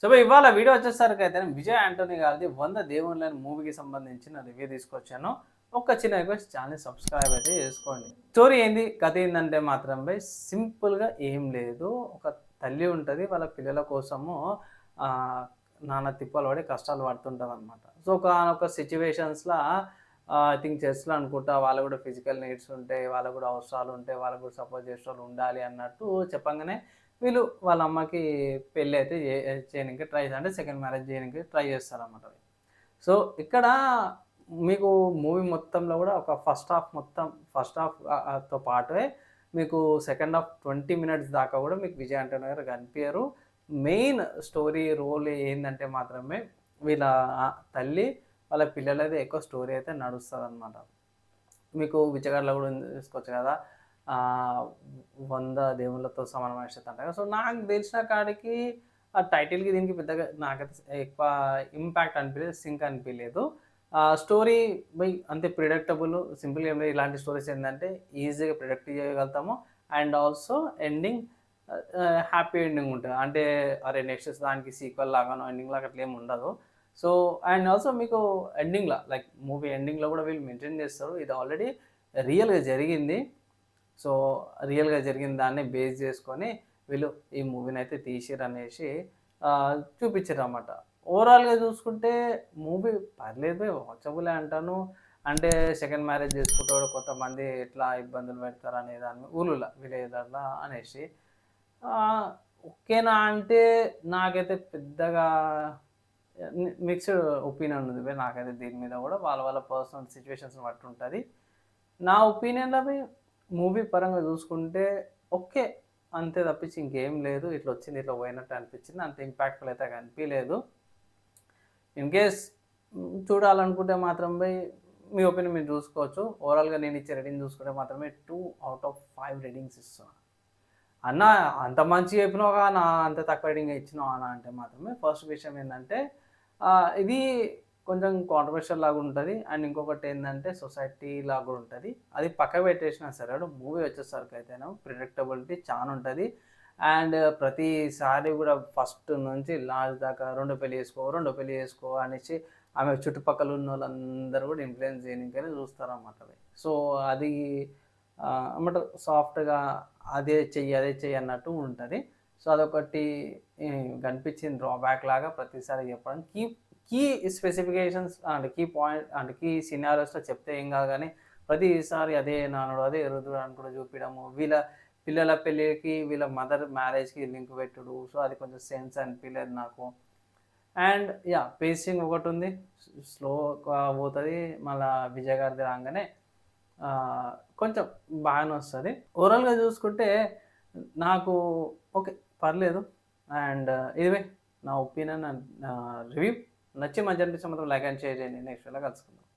So ఇవాళ video వచ్చేసరికి అయితే విజయ్ యాంటోనీ గారిది 100 దేవుళ్ళని మూవీకి సంబంధించిన రివ్యూ తీసుకొచ్చాను. ఒక చిన్న రిక్వెస్ట్, ఛానెల్ సబ్స్క్రైబ్ అయితే చేసుకోండి. స్టోరీ ఏంది? కథ ఏందంటే మాత్రం సింపుల్‌గా ఏం లేదు. ఒక తల్లి ఉంటది. వాళ్ళ పిల్లల కోసము ఆహ్, నానా తిప్పలు పడి కష్టాలు పడుతుంటదనమాట. సో ఒకానొక సిట్యుయేషన్స్‌లా ఐ థింక్ చెస్‌లో అనుకుంటా వాళ్ళు కూడా ఫిజికల్ నీడ్స్ ఉంటాయి. వాళ్ళకి కూడా అవసరాలు ఉంటాయి. వాళ్ళకి కూడా సపోర్ట్ చేసేటోళ్ళు ఉండాలి అన్నట్టు చెప్పంగానే వీళ్ళు వాళ్ళ అమ్మకి పెళ్ళైతే చేయనీకి అంటే సెకండ్ మ్యారేజ్ చేయనీకి ట్రై చేస్తారనమాట. సో, ఇక్కడ మీకు మూవీ మొత్తంలో గూడా ఒక ఫస్ట్ హాఫ్ తో పాటే మీకు సెకండ్ హాఫ్ 20 మినిట్స్ దాకా గూడా మీకు విజయ్ ఆంటోనీ గారు కనిపియరు. మెయిన్ స్టోరీ రోల్ ఏందంటే మాత్రమే వీళ్ళ తల్లి, వాళ్ళ పిల్లలది ఎక్కువ స్టోరీ అయితే నడుస్తదనమాట. మీకు బిచ్చగాడిలో గూడా తీసుకోవచ్చు గదా! ఆహ్, 100 దేవుళ్ళతో సమానమైన అంట. సో, నాకు తెలిసిన కాడికి ఆ టైటిల్‌కి దీనికి పెద్దగా నాకైతే ఎక్కువ ఇంపాక్ట్ అనిపియలేదు. సింక్ అనిపియలేదు. స్టోరీ అంతే ప్రిడిక్టబుల్, సింపుల్‌గా ఏం లేదు. ఇలాంటి స్టోరీస్ ఏందంటే ఈజీగా ప్రిడిక్ట్ చేయగలుగుతాము. And also ending happy ending ఉంటది. అంటే అరే! నెక్స్ట్ దానికి సీక్వెల్ లాగానో, ఎండింగ్ లాగా అట్లా ఏమి ఉండదు. సో, అండ్ ఆల్సో మీకు ఎండింగ్‌ల లైక్ మూవీ ఎండింగ్‌లో గూడా వీళ్ళు మెన్షన్ చేస్తారు. ఇది ఆల్రెడీ రియల్‌గా జరిగింది. సో, రియల్‌గా జరిగిన దాన్ని బేస్ చేసుకొని వీళ్ళు ఈ మూవీనైతే తీసిర్రనేసి చూపిచ్చిర్రనమాట. ఓవరాల్‌గా చూసుకుంటే మూవీ పర్లేదు వాచబులే అంటాను. అంటే సెకండ్ మ్యారేజ్ చేసుకుంటోడు కొంతమంది ఎట్లా ఇబ్బందులు పెడతారనే దాని విలేజ్‌లల్లా అనేసి. ఆహ్, ఓకేనా అంటే నాకైతే పెద్దగా మిక్స్డ్ ఒపీనియన్ ఉంది. నాకైతే దీని మీద గూడా వాళ్ళ వాళ్ళ పర్సనల్ సిట్యుయేషన్స్‌ని బట్టి ఉంటది. నా ఒపీనియన్‌లో మూవీ పరంగా చూసుకుంటే ఓకే. అంతే తప్పించి ఇంకేం లేదు. ఇట్లొచ్చింది, ఇట్లా పోయినట్టు అనిపించింది. అంత ఇంపాక్ట్‌ఫుల్ అయితే కనిపియలేదు. ఇన్ కేస్ చూడాలనుకుంటే మాత్రం మీ ఒపీనియన్ మీరు చూసుకోవచ్చు. ఓవరాల్‌గా నేను ఇచ్చే రేటింగ్ చూసుకుంటే మాత్రమే 2 ఔట్ ఆఫ్ 5 రేటింగ్స్ ఇస్తున్నా. అన్న అంత మంచిగా చెప్పినావుగా అన్న, అంత తక్కువ రేటింగ్ ఇచ్చినావు అన్న అంటే మాత్రమే ఫస్ట్ విషయం ఏందంటే ఇది కొంచెం కాంట్రోవర్షియల్ లాగా ఉంటది. అండ్ ఇంకొకటేందంటే సొసైటీ లాగా గూడా ఉంటది. అది పక్కకు పెట్టేసినా సరే మూవీ వచ్చేసరికైతేనేమో ప్రిడిక్టబిలిటీ చానుంటది. అండ్ ప్రతిసారి గూడా ఫస్ట్ నుంచి లాస్ట్ దాకా రెండో పెళ్లి చేసుకో, రెండో పెళ్లి చేసుకో అనేసి ఆమె చుట్టుపక్కల ఉన్నోళ్ళందరూ గూడా ఇన్‌ఫ్లుయెన్స్ చేయనీకనే చూస్తారనమాట. సో, అది ఏమంటారు సాఫ్ట్‌గా అదే చెయ్యి అన్నట్టు ఉంటది. సో, అదొకటి కనిపించింది డ్రాబ్యాక్ లాగా ప్రతిసారి చెప్పడం. కీ స్పెసిఫికేషన్స్ అంటే కీ పాయింట్ అంటే కీ సినారియోస్‌లో చెప్తే ఏం కాదు గానీ, ప్రతిసారి అదే నానుడు, అదే రుద్దుడు అని కూడా చూపియడము. వీళ్ళ పిల్లల పెళ్ళికి, వీళ్ళ మదర్ మ్యారేజ్‌కి లింక్ పెట్టుడు. సో, అది కొంచెం సెన్స్ అనిపియలేదు నాకు. And yeah! పేసింగ్ ఒకటుంది. స్లోగా పోతది. మళ్ళా విజయ్ గారిది రాంగానే ఆహ్, కొంచెం బాగానే వస్తది. ఓవరాల్‌గా చూసుకుంటే నాకు ఓకే. పర్లేదు. అండ్ ఇవే నా ఒపీనియన్ అండ్ రివ్యూ. నచ్చి మంచి అనిపిస్తే మాత్రం లైక్ అండ్ షేర్ చేయండి. నెక్స్ట్ వీడియోలో కలుసుకుందాం.